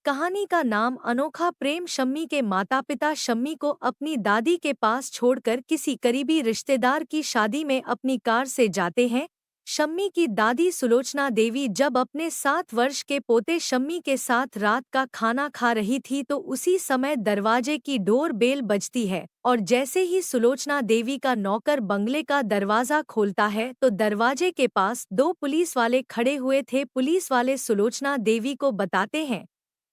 कहानी का नाम अनोखा प्रेम। शम्मी के माता पिता शम्मी को अपनी दादी के पास छोड़कर किसी करीबी रिश्तेदार की शादी में अपनी कार से जाते हैं। शम्मी की दादी सुलोचना देवी जब अपने 7 वर्ष के पोते शम्मी के साथ रात का खाना खा रही थी तो उसी समय दरवाजे की डोर बेल बजती है और जैसे ही सुलोचना देवी का नौकर बंगले का दरवाजा खोलता है तो दरवाजे के पास 2 पुलिस वाले खड़े हुए थे। पुलिस वाले सुलोचना देवी को बताते हैं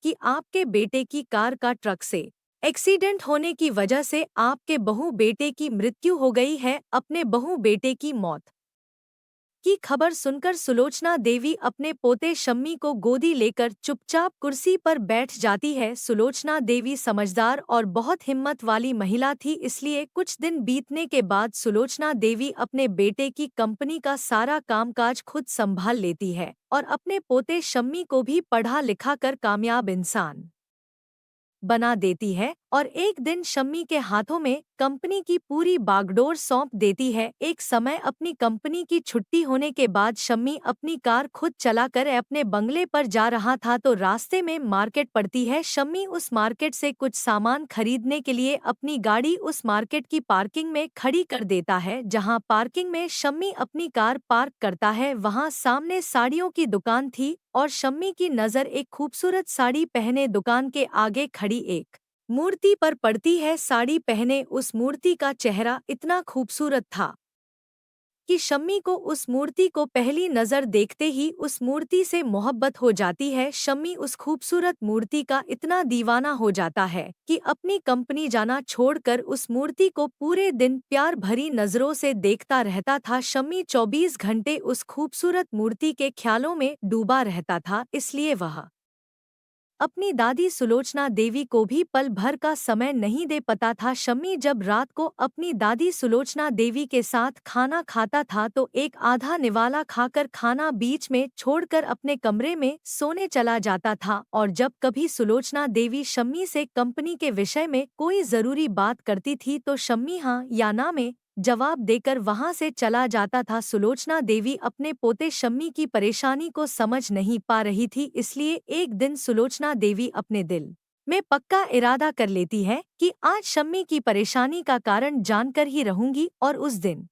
कि आपके बेटे की कार का ट्रक से एक्सीडेंट होने की वजह से आपके बहू बेटे की मृत्यु हो गई है। अपने बहू बेटे की मौत की खबर सुनकर सुलोचना देवी अपने पोते शम्मी को गोदी लेकर चुपचाप कुर्सी पर बैठ जाती है। सुलोचना देवी समझदार और बहुत हिम्मत वाली महिला थी, इसलिए कुछ दिन बीतने के बाद सुलोचना देवी अपने बेटे की कंपनी का सारा कामकाज खुद संभाल लेती है और अपने पोते शम्मी को भी पढ़ा लिखा कर कामयाब इंसान बना देती है और एक दिन शम्मी के हाथों में कंपनी की पूरी बागडोर सौंप देती है। एक समय अपनी कंपनी की छुट्टी होने के बाद शम्मी अपनी कार खुद चलाकर अपने बंगले पर जा रहा था तो रास्ते में मार्केट पड़ती है। शम्मी उस मार्केट से कुछ सामान खरीदने के लिए अपनी गाड़ी उस मार्केट की पार्किंग में खड़ी कर देता है। जहां पार्किंग में शम्मी अपनी कार पार्क करता है वहां सामने साड़ियों की दुकान थी और शम्मी की नज़र एक खूबसूरत साड़ी पहने दुकान के आगे खड़ी एक मूर्ति पर पड़ती है। साड़ी पहने उस मूर्ति का चेहरा इतना खूबसूरत था कि शम्मी को उस मूर्ति को पहली नज़र देखते ही उस मूर्ति से मोहब्बत हो जाती है। शम्मी उस खूबसूरत मूर्ति का इतना दीवाना हो जाता है कि अपनी कंपनी जाना छोड़कर उस मूर्ति को पूरे दिन प्यार भरी नज़रों से देखता रहता था। शम्मी 24 घंटे उस खूबसूरत मूर्ति के ख्यालों में डूबा रहता था, इसलिए वह अपनी दादी सुलोचना देवी को भी पल भर का समय नहीं दे पाता था। शम्मी जब रात को अपनी दादी सुलोचना देवी के साथ खाना खाता था तो एक आधा निवाला खाकर खाना बीच में छोड़कर अपने कमरे में सोने चला जाता था और जब कभी सुलोचना देवी शम्मी से कंपनी के विषय में कोई जरूरी बात करती थी तो शम्मी हाँ या ना में जवाब देकर वहां से चला जाता था। सुलोचना देवी अपने पोते शम्मी की परेशानी को समझ नहीं पा रही थी, इसलिए एक दिन सुलोचना देवी अपने दिल में पक्का इरादा कर लेती है कि आज शम्मी की परेशानी का कारण जानकर ही रहूंगी। और उस दिन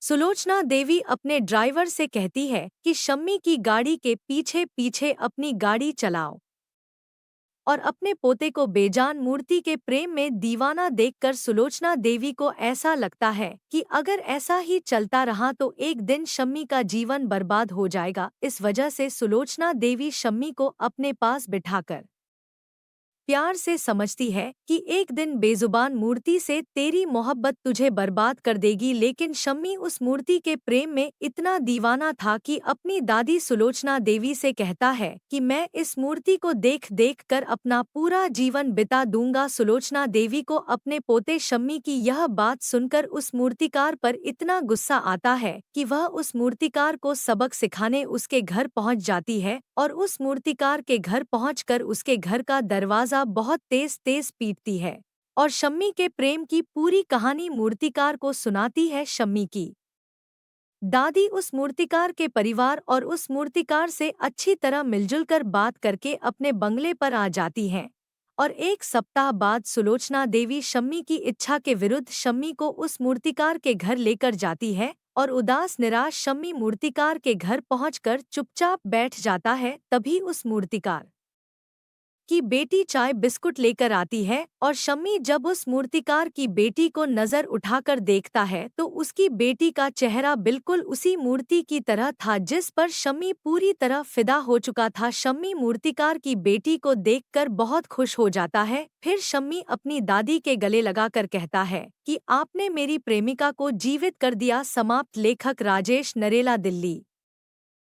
सुलोचना देवी अपने ड्राइवर से कहती है कि शम्मी की गाड़ी के पीछे पीछे अपनी गाड़ी चलाओ और अपने पोते को बेजान मूर्ति के प्रेम में दीवाना देखकर सुलोचना देवी को ऐसा लगता है कि अगर ऐसा ही चलता रहा तो एक दिन शम्मी का जीवन बर्बाद हो जाएगा। इस वजह से सुलोचना देवी शम्मी को अपने पास बिठाकर प्यार से समझती है कि एक दिन बेजुबान मूर्ति से तेरी मोहब्बत तुझे बर्बाद कर देगी, लेकिन शम्मी उस मूर्ति के प्रेम में इतना दीवाना था कि अपनी दादी सुलोचना देवी से कहता है कि मैं इस मूर्ति को देख देख कर अपना पूरा जीवन बिता दूंगा। सुलोचना देवी को अपने पोते शम्मी की यह बात सुनकर उस मूर्तिकार पर इतना गुस्सा आता है कि वह उस मूर्तिकार को सबक सिखाने उसके घर पहुंच जाती है और उस मूर्तिकार के घर पहुंचकर उसके घर का दरवाजा बहुत तेज तेज पीटती है और शम्मी के प्रेम की पूरी कहानी मूर्तिकार को सुनाती है। शम्मी की दादी उस मूर्तिकार के परिवार और उस मूर्तिकार से अच्छी तरह मिलजुल कर बात करके अपने बंगले पर आ जाती हैं और एक सप्ताह बाद सुलोचना देवी शम्मी की इच्छा के विरुद्ध शम्मी को उस मूर्तिकार के घर लेकर जाती है और उदास निराश शम्मी मूर्तिकार के घर पहुंचकर चुपचाप बैठ जाता है। तभी उस मूर्तिकार की बेटी चाय बिस्कुट लेकर आती है और शम्मी जब उस मूर्तिकार की बेटी को नजर उठाकर देखता है तो उसकी बेटी का चेहरा बिल्कुल उसी मूर्ति की तरह था जिस पर शम्मी पूरी तरह फिदा हो चुका था। शम्मी मूर्तिकार की बेटी को देखकर बहुत खुश हो जाता है। फिर शम्मी अपनी दादी के गले लगाकर कहता है कि आपने मेरी प्रेमिका को जीवित कर दिया। समाप्त। लेखक राजेश नरेला, दिल्ली।